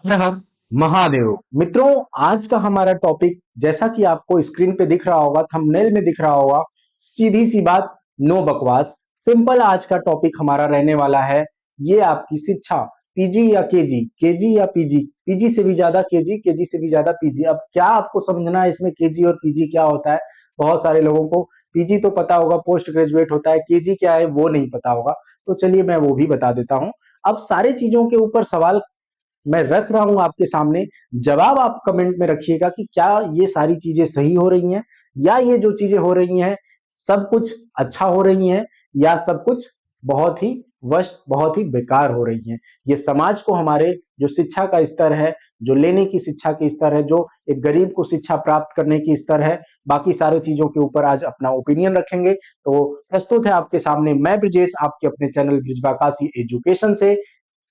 हर हर महादेव। मित्रों, आज का हमारा टॉपिक जैसा कि आपको स्क्रीन पे दिख रहा होगा, थंबनेल में दिख रहा होगा, सीधी सी बात, नो बकवास, सिंपल। आज का टॉपिक हमारा रहने वाला है ये आपकी शिक्षा, पीजी या केजी, केजी या पीजी, पीजी से भी ज्यादा केजी, केजी से भी ज्यादा पीजी। अब क्या आपको समझना है इसमें केजी और पीजी क्या होता है? बहुत सारे लोगों को पीजी तो पता होगा, पोस्ट ग्रेजुएट होता है, केजी क्या है वो नहीं पता होगा। तो चलिए मैं वो भी बता देता हूं। अब सारी चीजों के ऊपर सवाल मैं रख रहा हूं आपके सामने, जवाब आप कमेंट में रखिएगा कि क्या ये सारी चीजें सही हो रही हैं, या ये जो चीजें हो रही हैं सब कुछ अच्छा हो रही हैं, या सब कुछ बहुत ही वर्स्ट, बहुत ही बेकार हो रही हैं। ये समाज को, हमारे जो शिक्षा का स्तर है, जो लेने की शिक्षा की स्तर है, जो एक गरीब को शिक्षा प्राप्त करने की स्तर है, बाकी सारे चीजों के ऊपर आज अपना ओपिनियन रखेंगे। तो प्रस्तुत है आपके सामने मैं ब्रिजेश, आपके अपने चैनल ब्रिजबाकाशी एजुकेशन से,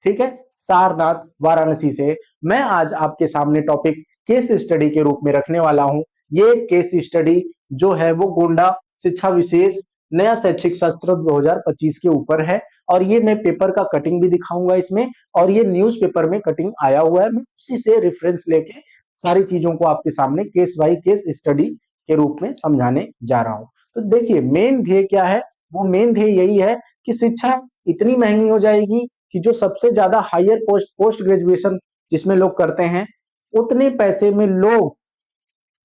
ठीक है, सारनाथ वाराणसी से। मैं आज आपके सामने टॉपिक केस स्टडी के रूप में रखने वाला हूं। ये केस स्टडी जो है वो गोंडा शिक्षा विशेष नया शैक्षिक सत्र 2025 के ऊपर है, और ये मैं पेपर का कटिंग भी दिखाऊंगा इसमें, और ये न्यूज़पेपर में कटिंग आया हुआ है। मैं उसी से रेफरेंस लेके सारी चीजों को आपके सामने केस बाई केस स्टडी के रूप में समझाने जा रहा हूं। तो देखिए, मेन ध्येय क्या है? वो मेन ध्येय यही है कि शिक्षा इतनी महंगी हो जाएगी कि जो सबसे ज्यादा हायर पोस्ट ग्रेजुएशन जिसमें लोग करते हैं, उतने पैसे में लोग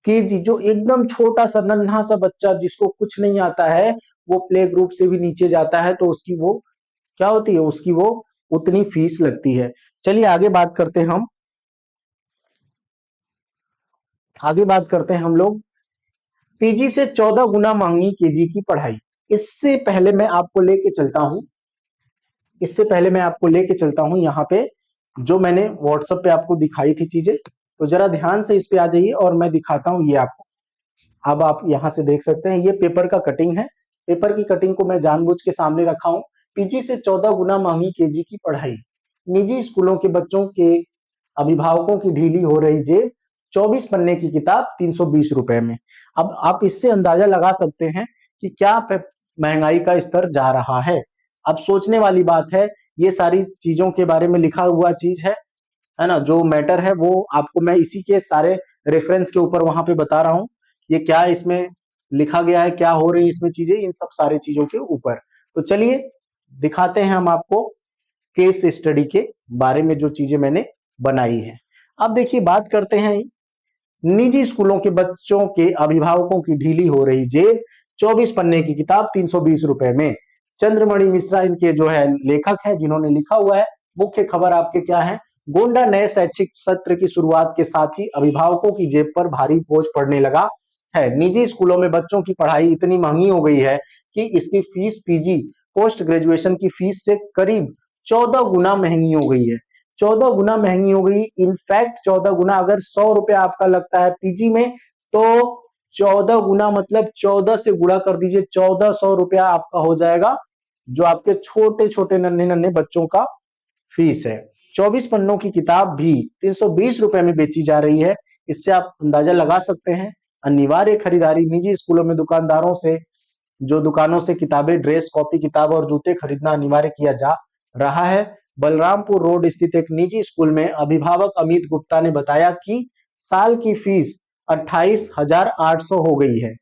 केजी, जो एकदम छोटा सा नन्हा सा बच्चा जिसको कुछ नहीं आता है, वो प्ले ग्रुप से भी नीचे जाता है, तो उसकी वो क्या होती है, उसकी वो उतनी फीस लगती है। चलिए आगे बात करते हैं हम, आगे बात करते हैं हम लोग। पीजी से 14 गुना महंगी केजी की पढ़ाई। इससे पहले मैं आपको लेके चलता हूं, इससे पहले मैं आपको लेके चलता हूं यहाँ पे, जो मैंने व्हाट्सएप पे आपको दिखाई थी चीजें, तो जरा ध्यान से इस पे आ जाइए और मैं दिखाता हूं ये आपको। अब आप यहां से देख सकते हैं, ये पेपर का कटिंग है। पेपर की कटिंग को मैं जानबूझ के सामने रखा हूं। पीजी से 14 गुना महंगी केजी की पढ़ाई, निजी स्कूलों के बच्चों के अभिभावकों की ढीली हो रही जेब, 24 पन्ने की किताब 320 रुपए में। अब आप इससे अंदाजा लगा सकते हैं कि क्या महंगाई का स्तर जा रहा है। अब सोचने वाली बात है, ये सारी चीजों के बारे में लिखा हुआ चीज है ना, जो मैटर है वो आपको मैं इसी के सारे रेफरेंस के ऊपर वहां पे बता रहा हूं। ये क्या इसमें लिखा गया है, क्या हो रही है इसमें चीजें, इन सब सारी चीजों के ऊपर। तो चलिए दिखाते हैं हम आपको केस स्टडी के बारे में जो चीजें मैंने बनाई है। अब देखिए, बात करते हैं निजी स्कूलों के बच्चों के अभिभावकों की ढीली हो रही जेब, 24 पन्ने की किताब 320 रुपए में। चंद्रमणि मिश्रा इनके जो है लेखक है, जिन्होंने लिखा हुआ है। मुख्य खबर आपके क्या है? गोंडा नए शैक्षिक सत्र की शुरुआत के साथ ही अभिभावकों की जेब पर भारी बोझ पड़ने लगा है। निजी स्कूलों में बच्चों की पढ़ाई इतनी महंगी हो गई है कि इसकी फीस पीजी पोस्ट ग्रेजुएशन की फीस से करीब 14 गुना महंगी हो गई है। 14 गुना महंगी हो गई, इनफैक्ट 14 गुना। अगर 100 रुपया आपका लगता है पीजी में, तो 14 गुना मतलब 14 से गुणा कर दीजिए, 1400 रुपया आपका हो जाएगा, जो आपके छोटे छोटे नन्हे नन्हे बच्चों का फीस है। 24 पन्नों की किताब भी 320 रुपए में बेची जा रही है। इससे आप अंदाजा लगा सकते हैं। अनिवार्य खरीदारी, निजी स्कूलों में दुकानदारों से, जो दुकानों से किताबें, ड्रेस, कॉपी किताब और जूते खरीदना अनिवार्य किया जा रहा है। बलरामपुर रोड स्थित एक निजी स्कूल में अभिभावक अमित गुप्ता ने बताया कि साल की फीस 28,800 हो गई है।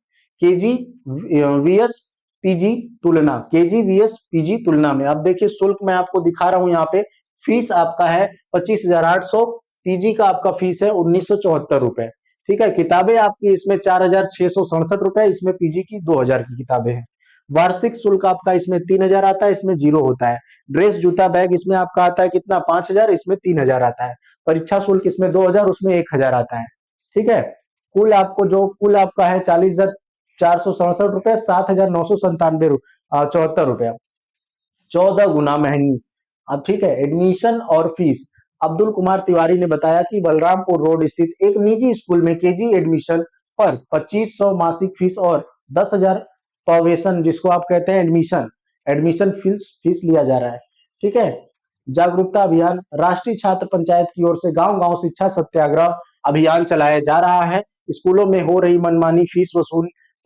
केजी वीएस पीजी तुलना, केजी वीएस पीजी तुलना में। अब देखिए, शुल्क मैं आपको दिखा रहा हूं यहाँ पे। फीस आपका है 25,800, पीजी का आपका फीस है 1,974 रुपए। ठीक है, किताबें आपकी इसमें 4,667 रुपए, इसमें पीजी की 2,000 की किताबें हैं। वार्षिक शुल्क आपका इसमें 3,000 आता है, इसमें 0 होता है। ड्रेस, जूता, बैग इसमें आपका आता है कितना? 5,000, इसमें 3,000 आता है। परीक्षा शुल्क इसमें 2,000, उसमें 1,000 आता है। ठीक है, कुल आपको जो कुल आपका है 40,467 रुपए, 7,997 74 रुपया, 14 गुना महंगी। अब ठीक है, एडमिशन और फीस। अब्दुल कुमार तिवारी ने बताया कि बलरामपुर रोड स्थित एक निजी स्कूल में केजी एडमिशन पर 2500 मासिक फीस और 10,000 प्रोवेशन, जिसको आप कहते हैं एडमिशन, एडमिशन फीस फीस लिया जा रहा है। ठीक है, जागरूकता अभियान। राष्ट्रीय छात्र पंचायत की ओर से गांव गांव शिक्षा सत्याग्रह अभियान चलाया जा रहा है। स्कूलों में हो रही मनमानी फीस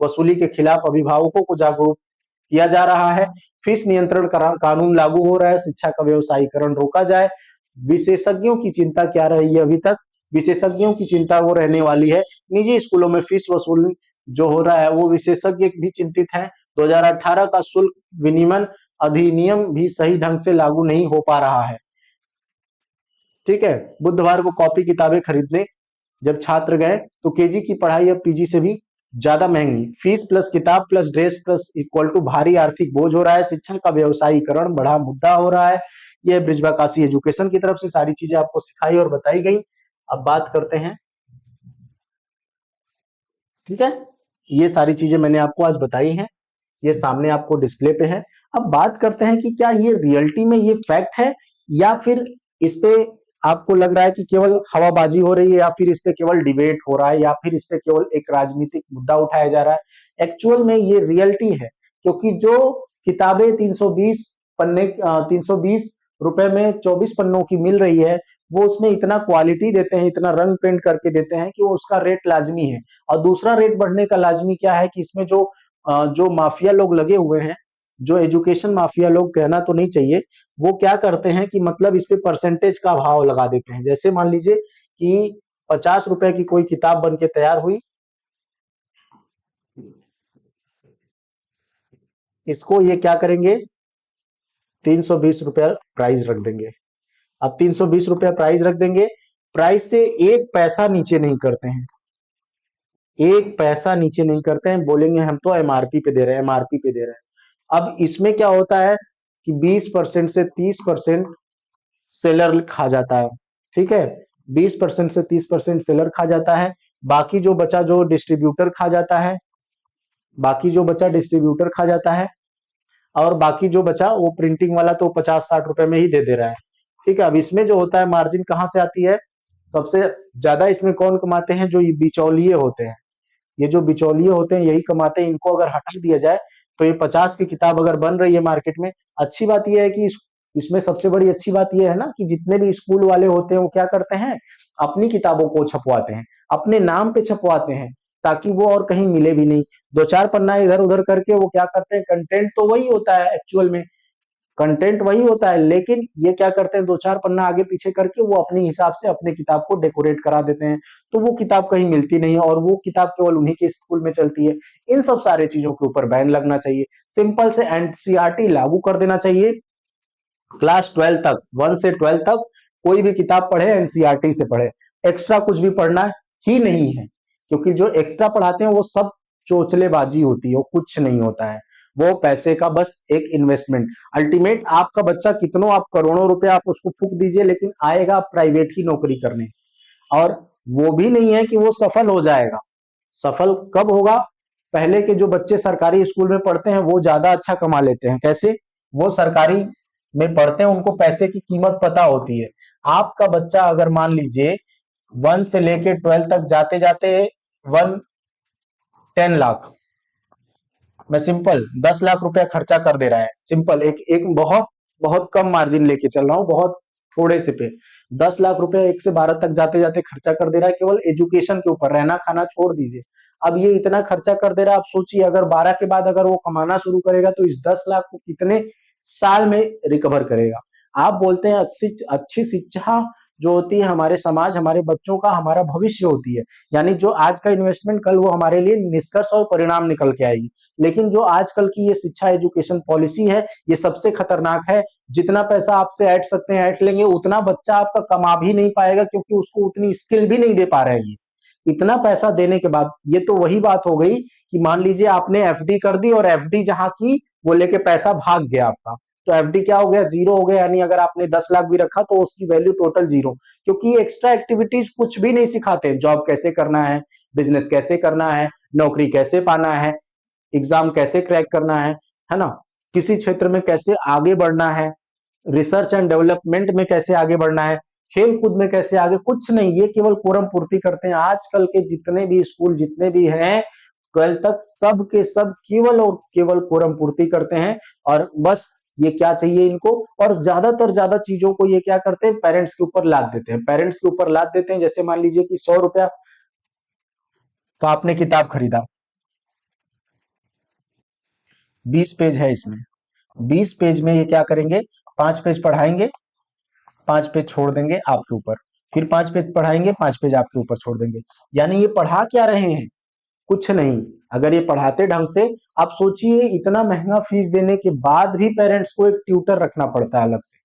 वसूली के खिलाफ अभिभावकों को जागरूक किया जा रहा है। फीस नियंत्रण कानून लागू हो रहा है, शिक्षा का व्यवसायीकरण रोका जाए। विशेषज्ञों की चिंता क्या रही है अभी तक? विशेषज्ञों की चिंता वो रहने वाली है, निजी स्कूलों में फीस वसूल जो हो रहा है वो विशेषज्ञ भी चिंतित हैं। 2018 का शुल्क विनियमन अधिनियम भी सही ढंग से लागू नहीं हो पा रहा है। ठीक है, बुधवार को कॉपी किताबें खरीदने जब छात्र गए तो केजी की पढ़ाई अब पीजी से भी ज्यादा महंगी। फीस प्लस किताब plus dress plus equal to भारी आर्थिक बोझ हो रहा है। शिक्षा का व्यवसायीकरण बड़ा मुद्दा हो रहा है। यह ब्रिजबाकाशी एजुकेशन की तरफ से सारी चीजें आपको सिखाई और बताई गई। अब बात करते हैं, ठीक है, ये सारी चीजें मैंने आपको आज बताई हैं, ये सामने आपको डिस्प्ले पे है। अब बात करते हैं कि क्या ये रियलिटी में ये फैक्ट है या फिर इस पे आपको लग रहा है कि केवल हवाबाजी हो रही है, या फिर इस पे केवल डिबेट हो रहा है, या फिर इस पे केवल एक राजनीतिक मुद्दा उठाया जा रहा है। एक्चुअल में ये रियलिटी है, क्योंकि जो किताबें 320 पन्ने 320 रुपए में 24 पन्नों की मिल रही है, वो उसमें इतना क्वालिटी देते हैं, इतना रंग पेंट करके देते हैं कि वो उसका रेट लाजमी है। और दूसरा रेट बढ़ने का लाजमी क्या है कि इसमें जो माफिया लोग लगे हुए हैं, जो एजुकेशन माफिया लोग, कहना तो नहीं चाहिए, वो क्या करते हैं कि मतलब इस पे परसेंटेज का भाव लगा देते हैं। जैसे मान लीजिए कि 50 रुपए की कोई किताब बन के तैयार हुई, इसको ये क्या करेंगे, 320 रुपया प्राइस रख देंगे। अब 320 रुपया प्राइस रख देंगे, प्राइस से एक पैसा नीचे नहीं करते हैं, एक पैसा नीचे नहीं करते हैं, बोलेंगे हम तो एमआरपी पे दे रहे हैं, एमआरपी पे दे रहे हैं। अब इसमें क्या होता है कि 20% से 30% सेलर खा जाता है। ठीक है, 20% से 30% सेलर खा जाता है, बाकी जो बचा जो डिस्ट्रीब्यूटर खा जाता है, बाकी जो बचा डिस्ट्रीब्यूटर खा जाता है, और बाकी जो बचा वो प्रिंटिंग वाला तो 50-60 रुपए में ही दे दे रहा है। ठीक है, अब इसमें जो होता है मार्जिन कहाँ से आती है? सबसे ज्यादा इसमें कौन कमाते हैं? जो ये बिचौलिए होते हैं, ये जो बिचौलिए होते हैं यही कमाते हैं। इनको अगर हटा दिया जाए तो ये 50 की किताब अगर बन रही है मार्केट में, अच्छी बात यह है कि इसमें सबसे बड़ी अच्छी बात यह है ना कि जितने भी स्कूल वाले होते हैं वो क्या करते हैं, अपनी किताबों को छपवाते हैं, अपने नाम पे छपवाते हैं, ताकि वो और कहीं मिले भी नहीं। दो चार पन्ना इधर उधर करके वो क्या करते हैं, कंटेंट तो वही होता है एक्चुअल में, कंटेंट वही होता है, लेकिन ये क्या करते हैं, दो चार पन्ना आगे पीछे करके वो अपने हिसाब से अपने किताब को डेकोरेट करा देते हैं। तो वो किताब कहीं मिलती नहीं है, और वो किताब केवल उन्हीं के स्कूल में चलती है। इन सब सारे चीजों के ऊपर बैन लगना चाहिए, सिंपल से एनसीईआरटी लागू कर देना चाहिए। क्लास 12 तक, 1 से 12 तक कोई भी किताब पढ़े एनसीईआरटी से पढ़े, एक्स्ट्रा कुछ भी पढ़ना ही नहीं है, क्योंकि जो एक्स्ट्रा पढ़ाते हैं वो सब चोचलेबाजी होती है, वो कुछ नहीं होता है, वो पैसे का बस एक इन्वेस्टमेंट। अल्टीमेट आपका बच्चा कितनों आप करोड़ों रुपए आप उसको फूक दीजिए, लेकिन आएगा प्राइवेट की नौकरी करने, और वो भी नहीं है कि वो सफल हो जाएगा। सफल कब होगा? पहले के जो बच्चे सरकारी स्कूल में पढ़ते हैं वो ज्यादा अच्छा कमा लेते हैं। कैसे? वो सरकारी में पढ़ते हैं, उनको पैसे की कीमत पता होती है। आपका बच्चा अगर मान लीजिए 1 से लेके 12 तक जाते जाते 110 लाख, मैं सिंपल 10 लाख रुपया खर्चा कर दे रहा है, सिंपल एक एक बहुत बहुत कम मार्जिन लेके चल रहा हूं, बहुत थोड़े से पे 10 लाख रुपया 1 से 12 तक जाते जाते खर्चा कर दे रहा है, केवल एजुकेशन के ऊपर, रहना खाना छोड़ दीजिए। अब ये इतना खर्चा कर दे रहा है, आप सोचिए अगर 12 के बाद अगर वो कमाना शुरू करेगा तो इस 10 लाख को कितने साल में रिकवर करेगा? आप बोलते हैं अच्छी अच्छी शिक्षा जो होती है हमारे समाज, हमारे बच्चों का, हमारा भविष्य होती है, यानी जो आज का इन्वेस्टमेंट कल वो हमारे लिए निष्कर्ष और परिणाम निकल के आएगी। लेकिन जो आजकल की ये शिक्षा एजुकेशन पॉलिसी है, ये सबसे खतरनाक है। जितना पैसा आपसे ऐंठ सकते हैं ऐंठ लेंगे, उतना बच्चा आपका कमा भी नहीं पाएगा, क्योंकि उसको उतनी स्किल भी नहीं दे पा रहे हैं ये। इतना पैसा देने के बाद, ये तो वही बात हो गई कि मान लीजिए आपने एफडी कर दी, और एफडी जहां की वो लेके पैसा भाग गया आपका, तो एफडी क्या हो गया, जीरो हो गया। यानी अगर आपने 10 लाख भी रखा तो उसकी वैल्यू टोटल जीरो, क्योंकि एक्स्ट्रा एक्टिविटीज कुछ भी नहीं सिखाते। जॉब कैसे करना है, बिजनेस कैसे करना है, नौकरी कैसे पाना है, एग्जाम कैसे क्रैक करना है ना, किसी क्षेत्र में कैसे आगे बढ़ना है, रिसर्च एंड डेवलपमेंट में कैसे आगे बढ़ना है, खेल कूद में कैसे आगे, कुछ नहीं, ये केवल कोरम पूर्ति करते हैं। आजकल के जितने भी स्कूल जितने भी हैं 12 तक, सब के सब केवल और केवल कोरम पूर्ति करते हैं, और बस ये क्या चाहिए इनको, और ज्यादातर ज्यादा चीजों को ये क्या करते हैं, पेरेंट्स के ऊपर लाद देते हैं, पेरेंट्स के ऊपर लाद देते हैं। जैसे मान लीजिए कि 100 रुपया का आपने किताब खरीदा, 20 पेज है इसमें। 20 पेज में ये क्या करेंगे, 5 पेज पढ़ाएंगे, 5 पेज छोड़ देंगे आपके ऊपर, फिर 5 पेज पढ़ाएंगे, 5 पेज आपके ऊपर छोड़ देंगे। यानी ये पढ़ा क्या रहे हैं, कुछ नहीं। अगर ये पढ़ाते ढंग से, आप सोचिए इतना महंगा फीस देने के बाद भी पेरेंट्स को एक ट्यूटर रखना पड़ता है अलग से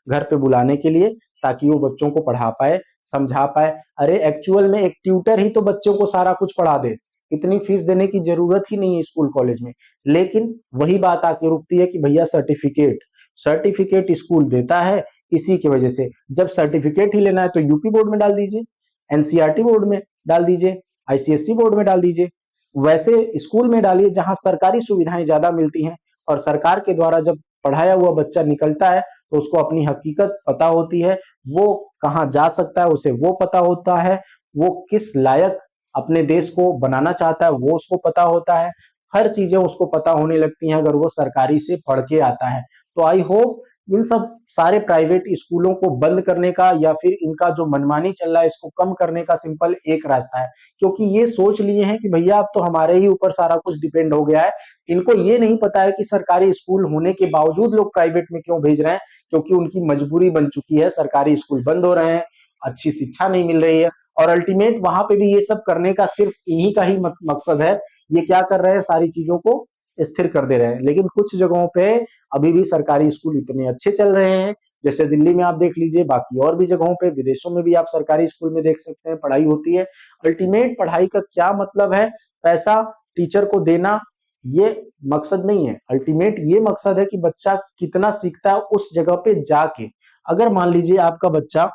घर पे बुलाने के लिए, ताकि वो बच्चों को पढ़ा पाए, समझा पाए। अरे एक्चुअल में एक ट्यूटर ही तो बच्चों को सारा कुछ पढ़ा दे, इतनी फीस देने की जरूरत ही नहीं है स्कूल कॉलेज में। लेकिन वही बात आके रुकती है कि भैया सर्टिफिकेट, सर्टिफिकेट स्कूल देता है, इसी की वजह से जब सर्टिफिकेट ही लेना है तो यूपी बोर्ड में डाल दीजिए, एनसीईआरटी बोर्ड में डाल दीजिए, आईसीएसई बोर्ड में डाल दीजिए, वैसे स्कूल में डालिए जहां सरकारी सुविधाएं ज्यादा मिलती हैं। और सरकार के द्वारा जब पढ़ाया हुआ बच्चा निकलता है तो उसको अपनी हकीकत पता होती है, वो कहाँ जा सकता है उसे वो पता होता है, वो किस लायक अपने देश को बनाना चाहता है वो उसको पता होता है, हर चीजें उसको पता होने लगती हैं अगर वो सरकारी से पढ़ के आता है। तो आई होप इन सब सारे प्राइवेट स्कूलों को बंद करने का या फिर इनका जो मनमानी चल रहा है इसको कम करने का सिंपल एक रास्ता है, क्योंकि ये सोच लिए हैं कि भैया अब तो हमारे ही ऊपर सारा कुछ डिपेंड हो गया है। इनको ये नहीं पता है कि सरकारी स्कूल होने के बावजूद लोग प्राइवेट में क्यों भेज रहे हैं, क्योंकि उनकी मजबूरी बन चुकी है, सरकारी स्कूल बंद हो रहे हैं, अच्छी शिक्षा नहीं मिल रही है। और अल्टीमेट वहां पे भी ये सब करने का सिर्फ इन्हीं का ही मकसद है, ये क्या कर रहे हैं सारी चीजों को स्थिर कर दे रहे हैं। लेकिन कुछ जगहों पे अभी भी सरकारी स्कूल इतने अच्छे चल रहे हैं, जैसे दिल्ली में आप देख लीजिए, बाकी और भी जगहों पे, विदेशों में भी आप सरकारी स्कूल में देख सकते हैं पढ़ाई होती है। अल्टीमेट पढ़ाई का क्या मतलब है, पैसा टीचर को देना ये मकसद नहीं है, अल्टीमेट ये मकसद है कि बच्चा कितना सीखता है उस जगह पे जाके। अगर मान लीजिए आपका बच्चा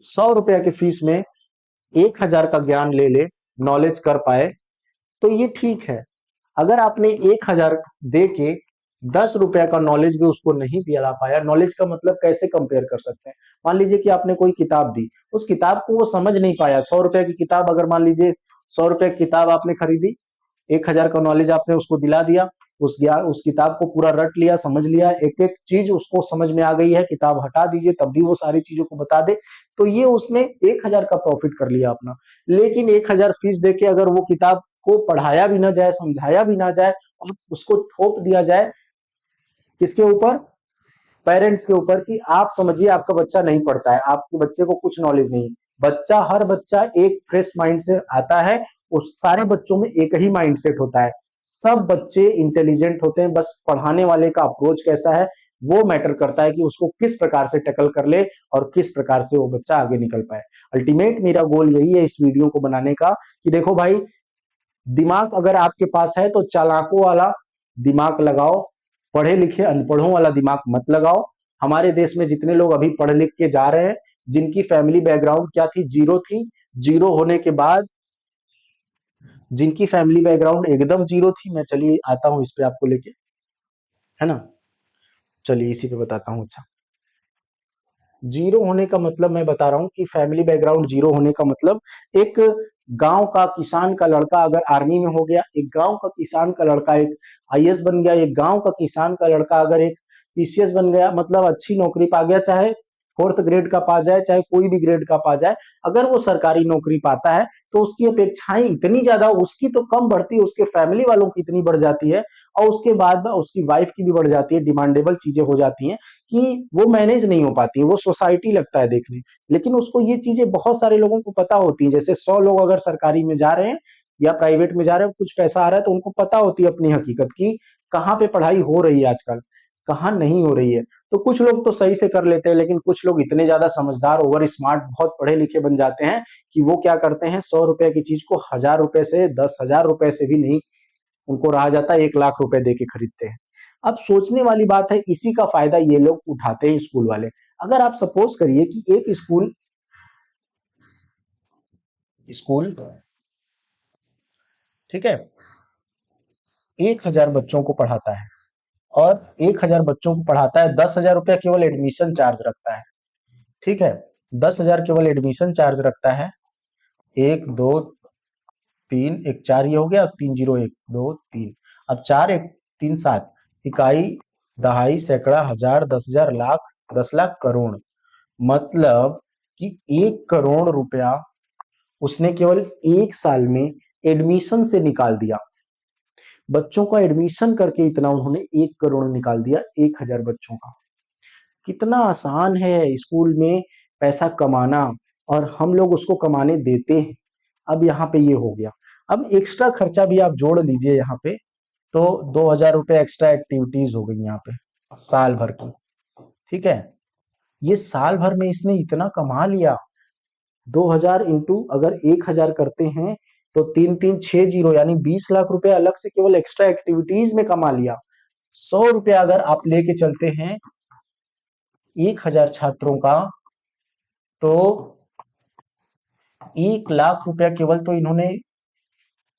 100 रुपया की फीस में 1000 का ज्ञान ले ले, नॉलेज कर पाए, तो ये ठीक है। अगर आपने 1000 दे के 10 रुपया का नॉलेज भी उसको नहीं दिला पाया, नॉलेज का मतलब कैसे कंपेयर कर सकते हैं। मान लीजिए कि आपने कोई किताब दी, उस किताब को वो समझ नहीं पाया, 100 रुपया की किताब, अगर मान लीजिए 100 रुपया की किताब आपने खरीदी, 1000 का नॉलेज आपने उसको दिला दिया, उस किताब को पूरा रट लिया, समझ लिया, एक एक चीज उसको समझ में आ गई है, किताब हटा दीजिए तब भी वो सारी चीजों को बता दे, तो ये उसने 1000 का प्रॉफिट कर लिया अपना। लेकिन 1000 फीस देके अगर वो किताब को पढ़ाया भी ना जाए, समझाया भी ना जाए, और उसको थोप दिया जाए किसके ऊपर, पेरेंट्स के ऊपर, कि आप समझिए आपका बच्चा नहीं पढ़ता है, आपके बच्चे को कुछ नॉलेज नहीं। बच्चा, हर बच्चा एक फ्रेश माइंड से आता है, उस सारे बच्चों में एक ही माइंड सेट होता है, सब बच्चे इंटेलिजेंट होते हैं, बस पढ़ाने वाले का अप्रोच कैसा है वो मैटर करता है कि उसको किस प्रकार से टैकल कर ले और किस प्रकार से वो बच्चा आगे निकल पाए। अल्टीमेट मेरा गोल यही है इस वीडियो को बनाने का, कि देखो भाई, दिमाग अगर आपके पास है तो चालाकों वाला दिमाग लगाओ, पढ़े लिखे अनपढ़ों वाला दिमाग मत लगाओ। हमारे देश में जितने लोग अभी पढ़ लिख के जा रहे हैं, जिनकी फैमिली बैकग्राउंड क्या थी, जीरो थी, जीरो होने के बाद, जिनकी फैमिली बैकग्राउंड एकदम जीरो थी, मैं चलिए आता हूं इस पे आपको लेके, है ना, चलिए इसी पे बताता हूं। अच्छा, जीरो होने का मतलब मैं बता रहा हूं कि फैमिली बैकग्राउंड जीरो होने का मतलब, एक गांव का किसान का लड़का अगर आर्मी में हो गया, एक गांव का किसान का लड़का एक आईएएस बन गया, एक गांव का किसान का लड़का अगर एक पीसीएस बन गया, मतलब अच्छी नौकरी पा गया, चाहे 4th ग्रेड का पा जाए, चाहे कोई भी ग्रेड का पा जाए, अगर वो सरकारी नौकरी पाता है तो उसकी अपेक्षाएं इतनी ज्यादा, उसकी तो कम बढ़ती है, उसके फैमिली वालों की इतनी बढ़ जाती है, और उसके बाद उसकी वाइफ की भी बढ़ जाती है, डिमांडेबल चीजें हो जाती हैं कि वो मैनेज नहीं हो पाती है, वो सोसाइटी लगता है देखने। लेकिन उसको ये चीजें बहुत सारे लोगों को पता होती है, जैसे 100 लोग अगर सरकारी में जा रहे हैं या प्राइवेट में जा रहे हैं, कुछ पैसा आ रहा है, तो उनको पता होती है अपनी हकीकत की, कहाँ पे पढ़ाई हो रही है आजकल, कहाँ नहीं हो रही है। तो कुछ लोग तो सही से कर लेते हैं, लेकिन कुछ लोग इतने ज्यादा समझदार, ओवर स्मार्ट, बहुत पढ़े लिखे बन जाते हैं कि वो क्या करते हैं, 100 रुपए की चीज को 1000 रुपए से, 10,000 रुपए से भी नहीं उनको रहा जाता, 1 लाख रुपए दे के खरीदते हैं। अब सोचने वाली बात है, इसी का फायदा ये लोग उठाते हैं स्कूल वाले। अगर आप सपोज करिए कि एक स्कूल स्कूल ठीक है, 1000 बच्चों को पढ़ाता है, और 1000 बच्चों को पढ़ाता है, 10,000 रुपया केवल एडमिशन चार्ज रखता है, ठीक है, 10,000 केवल एडमिशन चार्ज रखता है। 1 2 3, एक 4 ये हो गया, 3 0 1 2 3, अब 4 1 3 7, इकाई, दहाई, सैकड़ा, हजार, 10,000, लाख, 10 लाख, करोड़, मतलब कि 1 करोड़ रुपया उसने केवल एक साल में एडमिशन से निकाल दिया। बच्चों का एडमिशन करके इतना उन्होंने 1 करोड़ निकाल दिया 1,000 बच्चों का। कितना आसान है स्कूल में पैसा कमाना और हम लोग उसको कमाने देते हैं। अब यहाँ पे ये हो गया। अब एक्स्ट्रा खर्चा भी आप जोड़ लीजिए यहाँ पे, तो 2,000 रुपये एक्स्ट्रा एक्टिविटीज हो गई यहाँ पे साल भर की। ठीक है, ये साल भर में इसने इतना कमा लिया। 2,000 इंटू अगर 1,000 करते हैं तो 3 3 6 0 यानी 20 लाख रुपए अलग से केवल एक्स्ट्रा एक्टिविटीज में कमा लिया। 100 रुपया अगर आप लेके चलते हैं 1,000 छात्रों का, तो 1 लाख रुपया केवल तो इन्होंने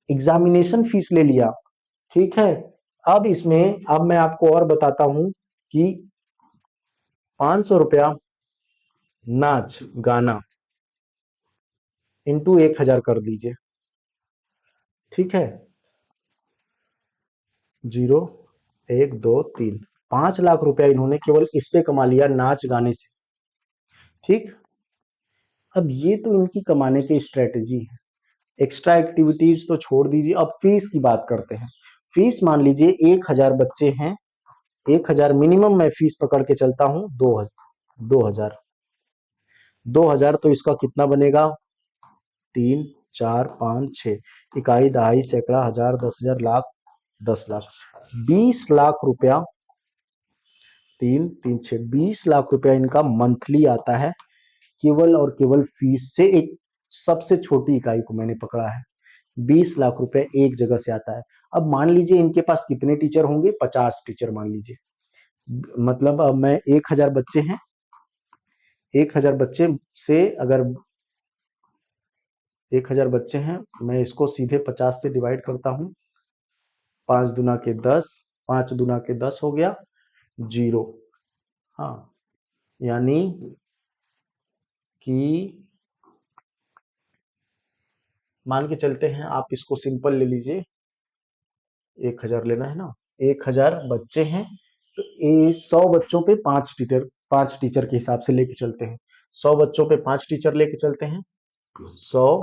एग्जामिनेशन फीस ले लिया। ठीक है, अब इसमें अब मैं आपको और बताता हूं कि 500 रुपया नाच गाना इंटू 1,000 कर दीजिए। ठीक है, 0 1 2 3 5 लाख रुपया इन्होंने केवल इस पे कमा लिया नाच गाने से। ठीक, अब ये तो इनकी कमाने की स्ट्रेटेजी है। एक्स्ट्रा एक्टिविटीज तो छोड़ दीजिए, अब फीस की बात करते हैं। फीस मान लीजिए 1,000 बच्चे हैं, 1,000 मिनिमम मैं फीस पकड़ के चलता हूं। 2,000 2,000 तो इसका कितना बनेगा? 3 4 5 6 इकाई दहाई सैकड़ा हजार 10,000 लाख 10 लाख 20 लाख रुपया। 3 3 6 20 लाख रुपया इनका मंथली आता है केवल और केवल फीस से। एक सबसे छोटी इकाई को मैंने पकड़ा है, 20 लाख रुपए एक जगह से आता है। अब मान लीजिए इनके पास कितने टीचर होंगे? 50 टीचर मान लीजिए। मतलब अब मैं 1,000 बच्चे हैं, 1,000 बच्चे से अगर 1,000 बच्चे हैं, मैं इसको सीधे 50 से डिवाइड करता हूं। 5 दुना के 10, 5 दुना के 10 हो गया 0। हाँ, यानी कि मान के चलते हैं, आप इसको सिंपल ले लीजिए, 1,000 लेना है ना, 1,000 बच्चे हैं तो 100 बच्चों पे 5 टीचर, 5 टीचर के हिसाब से लेके चलते हैं। 100 बच्चों पे 5 टीचर लेके चलते हैं। 100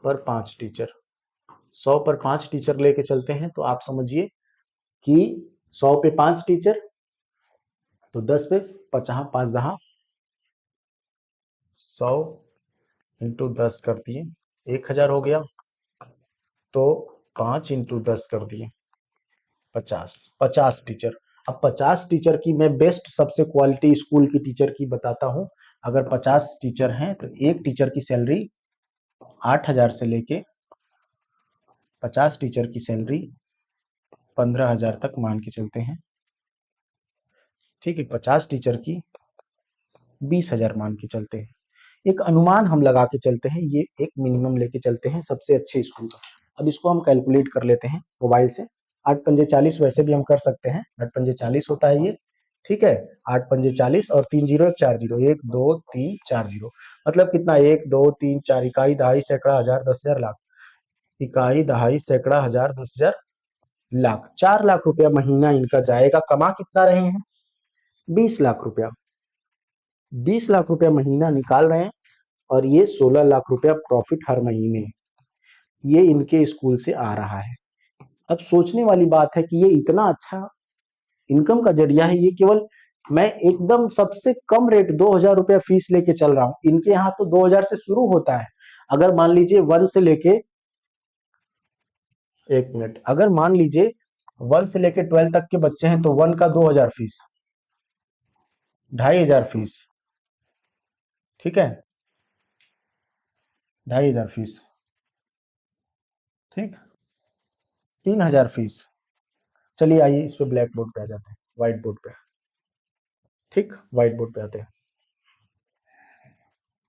पर 5 टीचर, 100 पर 5 टीचर लेके चलते हैं तो आप समझिए कि 100 पे 5 टीचर तो 10 पे 50, 5 10 100 इंटू 10 कर दिए 1,000 हो गया। तो 5 इंटू 10 कर दिए 50, 50 टीचर। अब 50 टीचर की मैं बेस्ट सबसे क्वालिटी स्कूल की टीचर की बताता हूं। अगर 50 टीचर हैं तो एक टीचर की सैलरी 8,000 से लेके 50 टीचर की सैलरी 15,000 तक मान के चलते हैं। ठीक है, 50 टीचर की 20,000 मान के चलते हैं। एक अनुमान हम लगा के चलते हैं, ये एक मिनिमम लेके चलते हैं सबसे अच्छे स्कूल का। अब इसको हम कैलकुलेट कर लेते हैं मोबाइल से। 8 पंजे 40 वैसे भी हम कर सकते हैं, 8 पंजे 40 होता है ये। ठीक है, 8 पंजे 40 और 3 जीरो 1 4 जीरो 1 2 3 4 जीरो, मतलब कितना? 1 2 3 4 इकाई दहाई सैकड़ा हजार 10,000 लाख, इकाई दहाई सैकड़ा हजार 10,000 लाख। 4 लाख रुपया महीना इनका जाएगा। कमा कितना रहे हैं? 20 लाख रुपया। 20 लाख रुपया महीना निकाल रहे हैं और ये 16 लाख रुपया प्रॉफिट हर महीने ये इनके स्कूल से आ रहा है। अब सोचने वाली बात है कि ये इतना अच्छा इनकम का जरिया है। ये केवल मैं एकदम सबसे कम रेट 2,000 रुपया फीस लेके चल रहा हूं। इनके यहाँ तो 2,000 से शुरू होता है। अगर मान लीजिए 1 से लेके, 1 मिनट, अगर मान लीजिए 1 से लेके 12 तक के बच्चे हैं तो 1 का 2,000 फीस, 2,500 फीस। ठीक है, 2,500 फीस। ठीक, 3,000 फीस। चलिए आइए इस पे ब्लैक बोर्ड पे आ जाते हैं, व्हाइट बोर्ड पे। ठीक, व्हाइट बोर्ड पे आते हैं।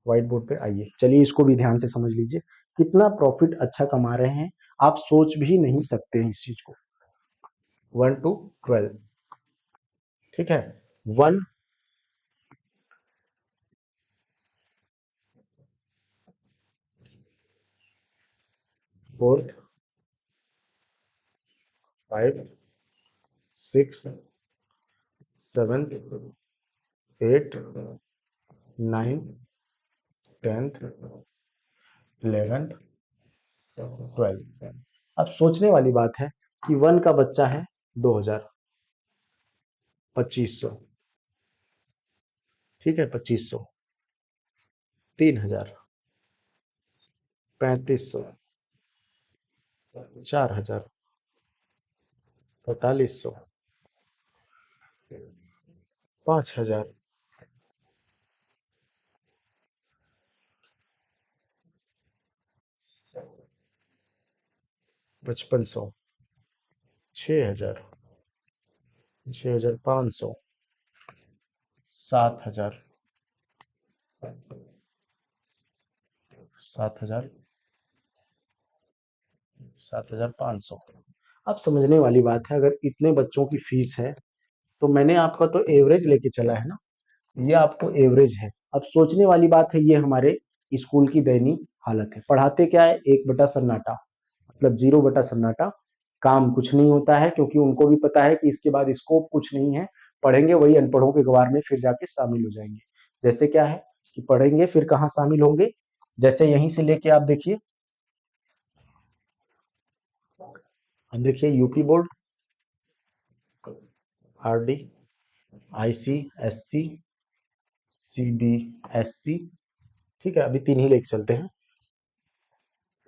व्हाइट बोर्ड पे आइए, चलिए इसको भी ध्यान से समझ लीजिए कितना प्रॉफिट अच्छा कमा रहे हैं। आप सोच भी नहीं सकते हैं इस चीज को। 1 to 12। ठीक है, 1 4 5 6 7 8 9 10th 11th 12th। अब सोचने वाली बात है कि 1 का बच्चा है 2000, 2500, ठीक है, 2500, 3000, 3500, 4000, 4500, 5000, 5500, 6000, 6500, 7000, 7000, 7500। अब समझने वाली बात है, अगर इतने बच्चों की फीस है तो मैंने आपका तो एवरेज लेके चला है ना, ये आपको एवरेज है। अब सोचने वाली बात है, ये हमारे स्कूल की दयनीय हालत है। पढ़ाते क्या है, 1/सन्नाटा, मतलब 0/सन्नाटा। काम कुछ नहीं होता है, क्योंकि उनको भी पता है कि इसके बाद स्कोप कुछ नहीं है। पढ़ेंगे वही अनपढ़ों के गवार में फिर जाके शामिल हो जाएंगे। जैसे क्या है कि पढ़ेंगे फिर कहाँ शामिल होंगे, जैसे यहीं से लेके आप देखिए, अब देखिए UP board, RD, ICSC, CBSE, ठीक है, अभी 3 ही लेके चलते हैं।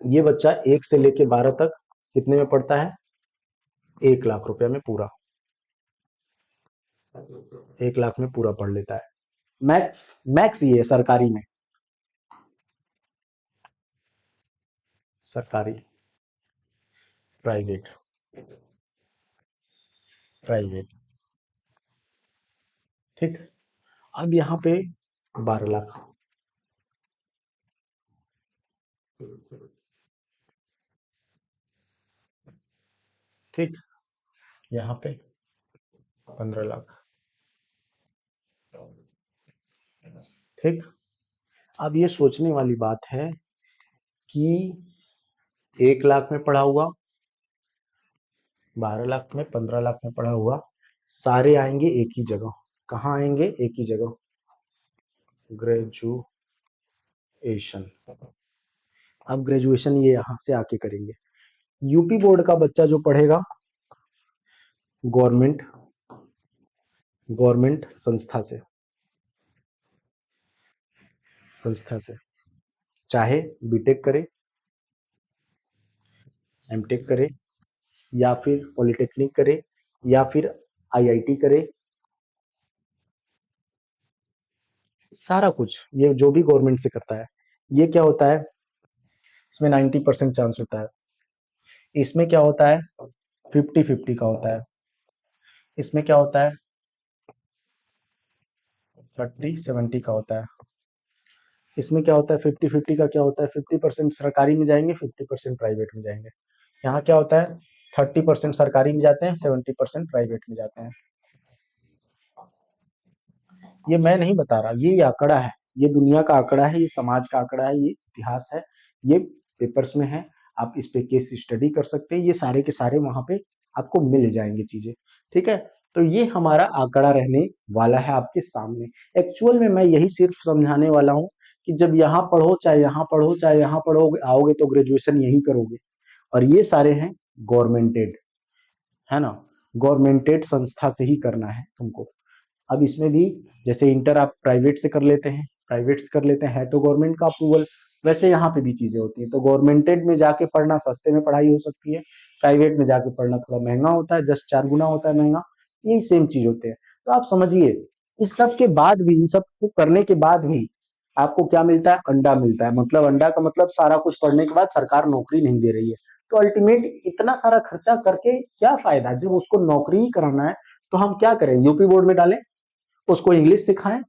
ये बच्चा 1 से लेके 12 तक कितने में पढ़ता है, 1 लाख रुपया में पूरा, 1 लाख में पूरा पढ़ लेता है। मैक्स, मैक्स ये है सरकारी में, सरकारी, प्राइवेट, प्राइवेट, ठीक। अब यहाँ पे 12 लाख, ठीक, यहाँ पे 15 लाख, ठीक। अब ये सोचने वाली बात है कि 1 लाख में पढ़ा हुआ, 12 लाख में, 15 लाख में पढ़ा हुआ, सारे आएंगे एक ही जगह। कहाँ आएंगे, एक ही जगह, ग्रेजुएशन। अब ग्रेजुएशन ये यहां से आके करेंगे। यूपी बोर्ड का बच्चा जो पढ़ेगा गवर्नमेंट, गवर्नमेंट संस्था से, संस्था से, चाहे बीटेक करे, एमटेक करे, या फिर पॉलिटेक्निक करे, या फिर आईआईटी करे, सारा कुछ ये जो भी गवर्नमेंट से करता है, ये क्या होता है, इसमें 90% चांस होता है। इसमें क्या होता है, 50-50 का होता है। इसमें क्या होता है, 30-70 का होता है। इसमें क्या होता है, 50-50 का क्या होता है, 50% सरकारी में जाएंगे, 50% प्राइवेट में जाएंगे। यहाँ क्या होता है, 30% सरकारी में जाते हैं, 70% प्राइवेट में जाते हैं। ये मैं नहीं बता रहा, ये आंकड़ा है, ये दुनिया का आंकड़ा है, ये समाज का आंकड़ा है, ये इतिहास है, ये पेपर्स में है। आप इस पे केस स्टडी कर सकते हैं, ये सारे के सारे वहां पे आपको मिल जाएंगे चीजें, ठीक है। तो ये हमारा आंकड़ा रहने वाला है आपके सामने। एक्चुअल में मैं यही सिर्फ समझाने वाला हूँ कि जब यहाँ पढ़ो, चाहे यहाँ पढ़ो, चाहे यहाँ पढ़ोगे, आओगे तो ग्रेजुएशन यही करोगे। और ये सारे हैं गवर्नमेंटेड, है ना, गवर्नमेंटेड संस्था से ही करना है तुमको। अब इसमें भी जैसे इंटर आप प्राइवेट से कर लेते हैं, प्राइवेट से कर लेते हैं तो गवर्नमेंट का अप्रूवल, वैसे यहाँ पे भी चीजें होती हैं। तो गवर्नमेंटेड में जाके पढ़ना सस्ते में पढ़ाई हो सकती है, प्राइवेट में जाके पढ़ना थोड़ा महंगा होता है, जस्ट 4 गुना होता है महंगा। यही सेम चीज होते हैं। तो आप समझिए, इस सब के बाद भी, इन सब को करने के बाद भी आपको क्या मिलता है, अंडा मिलता है। मतलब अंडा का मतलब सारा कुछ पढ़ने के बाद सरकार नौकरी नहीं दे रही है। तो अल्टीमेट इतना सारा खर्चा करके क्या फायदा, जब उसको नौकरी ही कराना है तो हम क्या करें, यूपी बोर्ड में डालें, उसको इंग्लिश सिखाएं,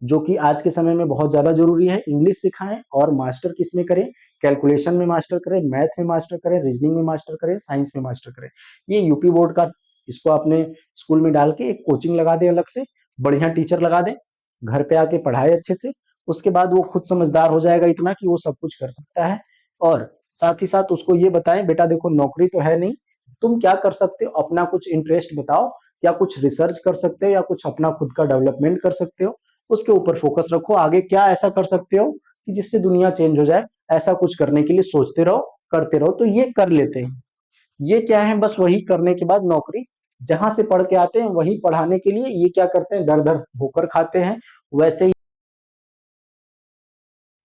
जो कि आज के समय में बहुत ज्यादा जरूरी है। इंग्लिश सिखाएं और मास्टर किस में करें, कैलकुलेशन में मास्टर करें, मैथ में मास्टर करें, रीजनिंग में मास्टर करें, साइंस में मास्टर करें। ये यूपी बोर्ड का, इसको अपने स्कूल में डाल के एक कोचिंग लगा दें, अलग से बढ़िया टीचर लगा दें, घर पे आके पढ़ाए अच्छे से। उसके बाद वो खुद समझदार हो जाएगा इतना कि वो सब कुछ कर सकता है। और साथ ही साथ उसको ये बताएं, बेटा देखो नौकरी तो है नहीं, तुम क्या कर सकते हो, अपना कुछ इंटरेस्ट बताओ, या कुछ रिसर्च कर सकते हो, या कुछ अपना खुद का डेवलपमेंट कर सकते हो, उसके ऊपर फोकस रखो। आगे क्या ऐसा कर सकते हो कि जिससे दुनिया चेंज हो जाए, ऐसा कुछ करने के लिए सोचते रहो, करते रहो। तो ये कर लेते हैं। ये क्या है, बस वही करने के बाद नौकरी, जहां से पढ़ के आते हैं वही पढ़ाने के लिए ये क्या करते हैं, दर दर होकर खाते हैं। वैसे ही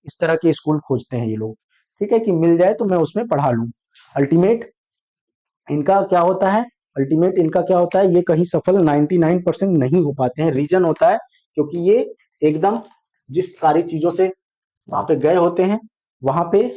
इस तरह के स्कूल खोजते हैं ये लोग, ठीक है, कि मिल जाए तो मैं उसमें पढ़ा लूं। अल्टीमेट इनका क्या होता है, अल्टीमेट इनका क्या होता है, ये कहीं सफल 99% नहीं हो पाते हैं। रीजन होता है क्योंकि ये एकदम जिस सारी चीजों से वहां पे गए होते हैं, वहां पे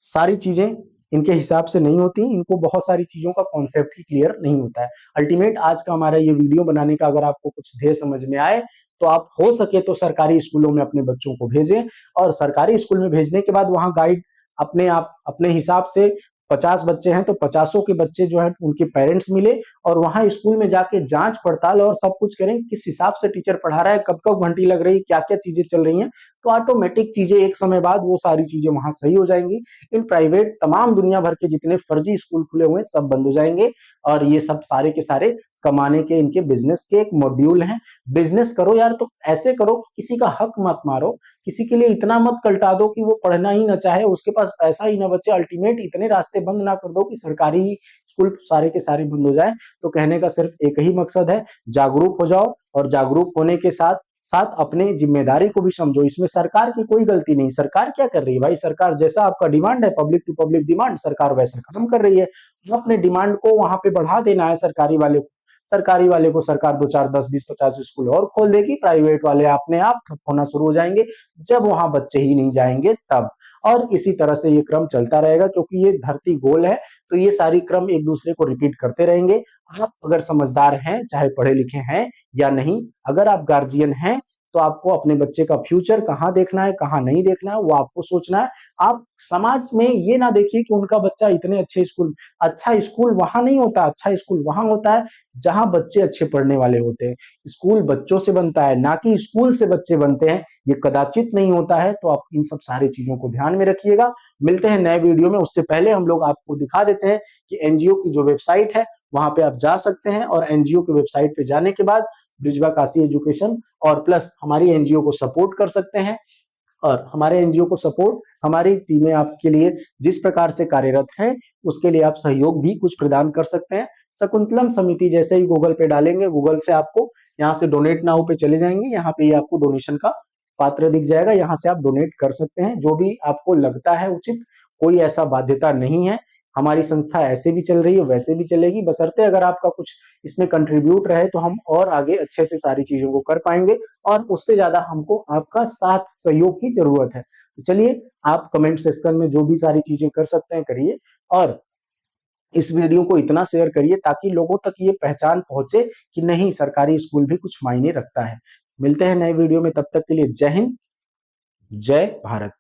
सारी चीजें इनके हिसाब से नहीं होती, इनको बहुत सारी चीजों का कॉन्सेप्ट ही क्लियर नहीं होता है। अल्टीमेट आज का हमारा ये वीडियो बनाने का अगर आपको कुछ ध्येय समझ में आए तो आप हो सके तो सरकारी स्कूलों में अपने बच्चों को भेजें, और सरकारी स्कूल में भेजने के बाद वहां गाइड अपने आप अपने हिसाब से 50 बच्चे हैं तो 50 के बच्चे जो है उनके पेरेंट्स मिले, और वहां स्कूल में जाके जांच पड़ताल और सब कुछ करें, किस हिसाब से टीचर पढ़ा रहा है, कब कब घंटी लग रही है, क्या क्या चीजें चल रही हैं, तो ऑटोमेटिक चीजें एक समय बाद वो सारी चीजें वहां सही हो जाएंगी। इन प्राइवेट तमाम दुनिया भर के जितने फर्जी स्कूल खुले हुए हैं सब बंद हो जाएंगे, और ये सब सारे के सारे कमाने के इनके बिजनेस के एक मॉड्यूल हैं। बिजनेस करो यार तो ऐसे करो, किसी का हक मत मारो, किसी के लिए इतना मत कल्टा दो कि वो पढ़ना ही ना चाहे, उसके पास पैसा ही ना बचे, अल्टीमेट इतने रास्ते बंद ना कर दो कि सरकारी स्कूल सारे के सारे बंद हो जाए। तो कहने का सिर्फ एक ही मकसद है, जागरूक हो जाओ, और जागरूक होने के साथ साथ अपने जिम्मेदारी को भी समझो। इसमें सरकार की कोई गलती नहीं, सरकार क्या कर रही है भाई, सरकार जैसा आपका डिमांड है पब्लिक टू पब्लिक डिमांड, सरकार वैसा खत्म कर रही है। अपने डिमांड को वहां पे बढ़ा देना है सरकारी वाले को, सरकारी वाले को सरकार 2 4 10 20 50 स्कूल और खोल देगी, प्राइवेट वाले अपने आप ठप होना शुरू हो जाएंगे जब वहां बच्चे ही नहीं जाएंगे तब। और इसी तरह से ये क्रम चलता रहेगा, क्योंकि ये धरती गोल है, तो ये सारी क्रम एक दूसरे को रिपीट करते रहेंगे। आप अगर समझदार हैं, चाहे पढ़े लिखे हैं या नहीं, अगर आप गार्जियन हैं तो आपको अपने बच्चे का फ्यूचर कहाँ देखना है कहाँ नहीं देखना है वो आपको सोचना है। आप समाज में ये ना देखिए कि उनका बच्चा इतने अच्छे स्कूल, अच्छा स्कूल वहां नहीं होता, अच्छा स्कूल वहां होता है जहां बच्चे अच्छे पढ़ने वाले होते हैं। स्कूल बच्चों से बनता है, ना कि स्कूल से बच्चे बनते हैं, ये कदाचित नहीं होता है। तो आप इन सब सारी चीजों को ध्यान में रखिएगा। मिलते हैं नए वीडियो में, उससे पहले हम लोग आपको दिखा देते हैं कि एनजीओ की जो वेबसाइट है वहां पे आप जा सकते हैं, और एनजीओ की वेबसाइट पे जाने के बाद ब्रिजवा काशी एजुकेशन और प्लस हमारी एनजीओ को सपोर्ट कर सकते हैं। और हमारे एनजीओ को सपोर्ट, हमारी टीमें आपके लिए जिस प्रकार से कार्यरत हैं उसके लिए आप सहयोग भी कुछ प्रदान कर सकते हैं। शकुंतलम समिति जैसे ही गूगल पे डालेंगे, गूगल से आपको यहाँ से डोनेट नाउ पे चले जाएंगे, यहाँ पे आपको डोनेशन का पात्र दिख जाएगा, यहाँ से आप डोनेट कर सकते हैं जो भी आपको लगता है उचित। कोई ऐसा बाध्यता नहीं है, हमारी संस्था ऐसे भी चल रही है वैसे भी चलेगी, बशर्ते अगर आपका कुछ इसमें कंट्रीब्यूट रहे तो हम और आगे अच्छे से सारी चीजों को कर पाएंगे, और उससे ज्यादा हमको आपका साथ सहयोग की जरूरत है। तो चलिए, आप कमेंट सेक्शन में जो भी सारी चीजें कर सकते हैं करिए, और इस वीडियो को इतना शेयर करिए ताकि लोगों तक ये पहचान पहुंचे कि नहीं, सरकारी स्कूल भी कुछ मायने रखता है। मिलते हैं नए वीडियो में, तब तक के लिए जय हिंद, जय भारत।